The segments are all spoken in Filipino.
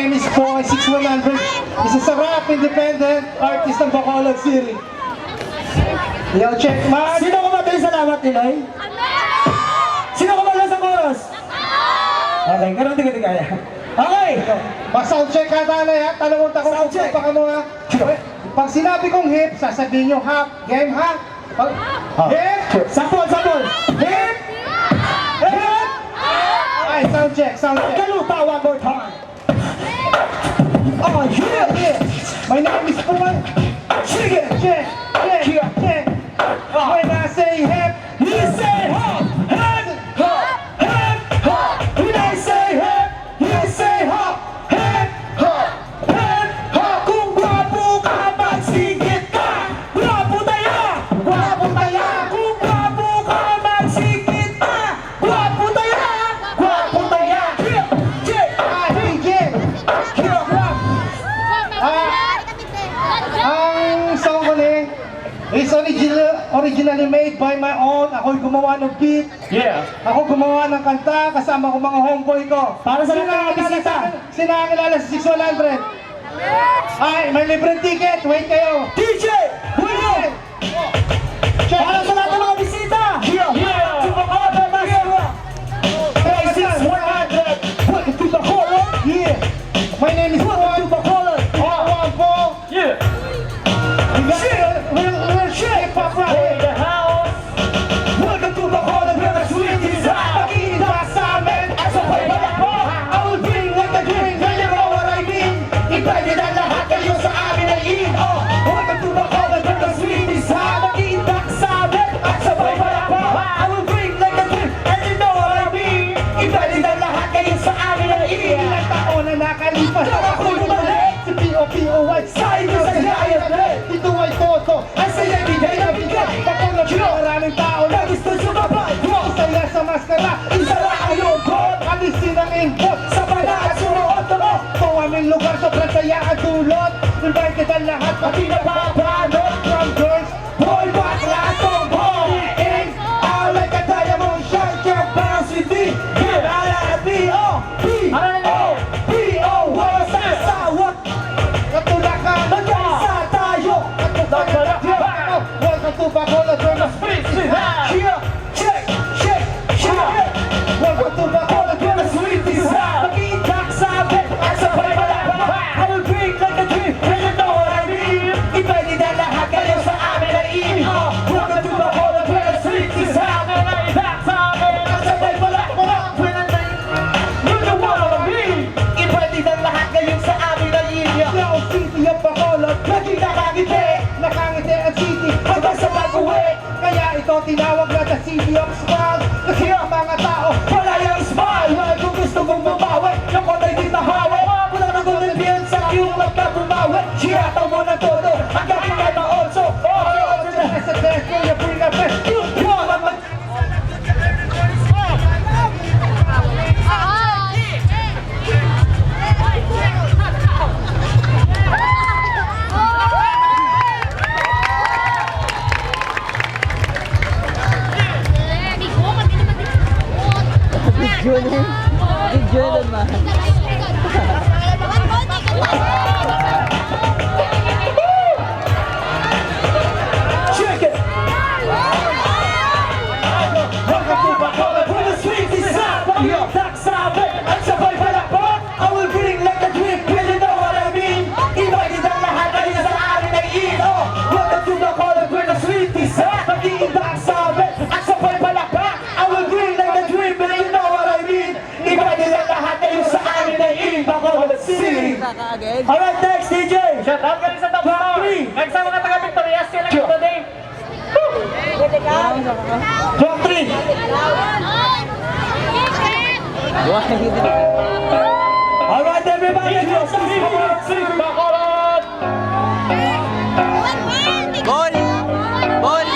name is Poy6100. Isa sa rap independent artist ng Bacolod City. Yo, check man! Sino ko madaling salamat, Niloy? Sino ko madaling sa chorus? Okay, ganun din kaya. Okay! Pa-sound check ka tanay ha, tanong ko kung pa ka mo ha. Pag sinabi kong hip, sasabihin nyo hap, game ha? Hip! Sapol, sapol! Hip! Hip! Ay, sound check, sound check. Kaluta, one more time! Oh, yeah! My name is Poy. Check! Check, check, check. When I say hip, You say hop! Hip! Hop! Hip! Hop! When I say hip, you say hop! Hip! Hop! Hip! Hop! Kung gwapo ka, magsigit ka! Gwapo tayo! Gwapo tayo! Kung gwapo ka, magsigit ka! Gwapo tayo! Gwapo tayo! Check! Check! DJ. Ang song ko ni is originally made by my own. Ako'y gumawa ng beat. Yeah! Ako gumawa ng kanta kasama ko mga homeboy ko. Para sa mga bisita. Sinakilala sa 6100. Ay, may libreng ticket. Wait kayo. DJ! William! Para sa lahat ng mga bisita! Yeah! To Bacolod, Maskara! Plaza&kane! Welcome to Bacolod! Yeah. My name is Welcome to Poy. Bacolod! Paul. Yeah! We'll shake pop right In here. the house! Welcome to Bacolod, where the sweet is hot! Pag-iinda sa amin. As a way back I will bring like the dream, and you know what I mean. Invited ang lahat kayo sa amin ay in. Oh, welcome to Bacolod, where the sweet is hot. Mag-iinda sa amin, at sa way back I will bring like the dream, and you know what I mean. Invited ang lahat kayo sa amin ay in. Ilang taon na nakalipas. Ako'y bumalik. Si P.O.P.O.Y. Sa inyo sa giant red. Dito ay toto. Ang saya bigay na bigay. Bacolod na maraming tao na Na gusto sumabay. isaya sa maskara. Isara ang iyong kot. Alisin ang import. Sa pala at sunuot mo. Ito aming lugar, sobrang saya ang dulot. Invited ang lahat, Pati napapanot. from girls. Boy, bakla, tomboy. Ing, All like a diamond shine, can't bounce with me. Yeah, I-P-O, P-O, P-O, wala sa kasawat. katulakan. Mag-isa tayo. Welcome to Bacolod, where the Streets is hot. Yeah, check, check, check. welcome to Bacolod, Where the sweet is hot. Mag-iitak sa amin at sa pala. I will bring like a dream, and you know what I mean. Invited ang lahat kayo sa amin ay in. Welcome to Bacolod, where the sweet is hot. Mag-iitak sa amin at sa pala. You know what I mean. Invited ang lahat kayo sa amin ay in. Yung city of Bacolod, Lagi nakangiti nakangiti ang city. hanggang sa pag-uwi. Kaya ito tinawag na the city of smiles. Kasi ang mga tao, Wala yung smile. Wala kung gusto mong bumawi. Yung konay din nahawi. Wala na kung nagbiyan sa iyong magkabumawi. Siyataw mo ng todo. Hanggang hindi na also. sa desk, you bring a best. Yung wala man. Video naman. Check it. Welcome to Bacolod, where the sweet is hot. Pag-iitak sa amin at sabay palakpak. I will bring like a dream, will you know what I mean? Invited ang lahat kayo sa amin ay in. Oh, welcome to Bacolod, where the sweet is hot. Pag-iitak sa amin at sabay palakpak. I will bring like a dream, will you know what I mean? Invited ang lahat kayo sa amin ay in. Bacolod City. Kaka-again. Alright, next DJ. Shout out ka rin sa top Top 4. three. Next sa mga taga-Victorias, sila lang today. Top 3. Alright, everybody, let's go. Bacolod! Bol! Bol!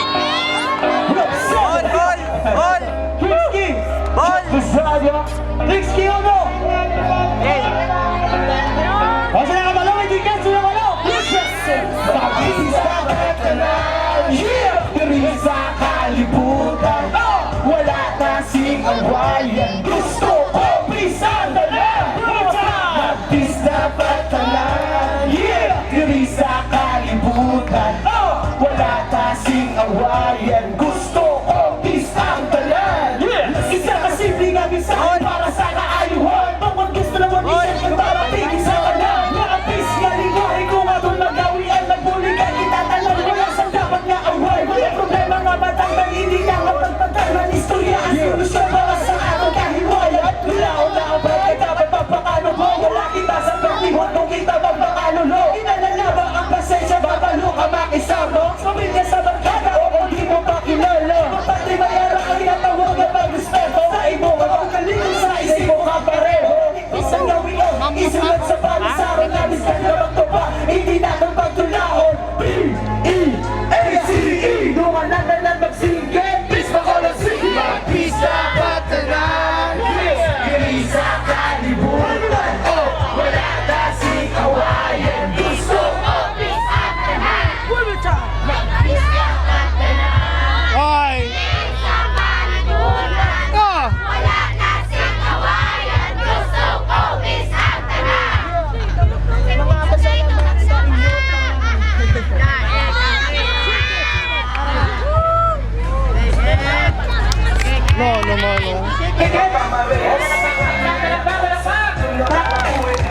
Bol! Bol! Bol! Risky! Bol! Risky o no? Okay. O sila ka malo, hindi ka sila malo! Yeah! Diri sa kalibutan, wala kasing awayan. Gusto ko, bisan na lang! Nagpista hindi natin pagtulaon. B-E-A-C-E Lumanan na lang magsingit. Peace Bacolod City. Peace dapat tanan. Diri sa kalibutan, oh, wala na si kawayan. Gusto ko peace at tanan. Peace dapat tanan. Ay! Sa kalibutan, Ah! wala na si kawayan. Gusto ko peace at tanan. Mga pasalamat sa inyo. No, no, no, no.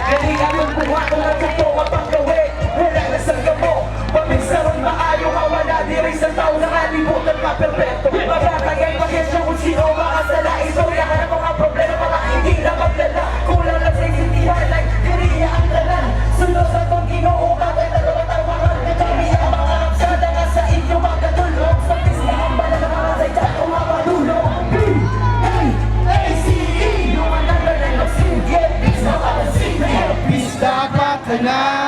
Dali kami buha kung ang sakto kapag gawin. Wala na sa gamo. Paminsaron maayo mawala. Diri sa tao na kalibutan ka perfecto. Magkakagay mag-ensyo kung sino makasala. Istorya ka ng mga problema mga hindi na maglala. Kulang lang sa intindihan like diriya ang dalan. Sunod sa itong ginoo kakay dalawa tawaran. Kami ang mga kapsada nga sa inyo magkatulong. Sa pisnaan ba na mga sa dyan kung makatulong. B-A-A-C-E Lumanan na lang magsinggit. Peace Bacolod City. Peace dapat tanan.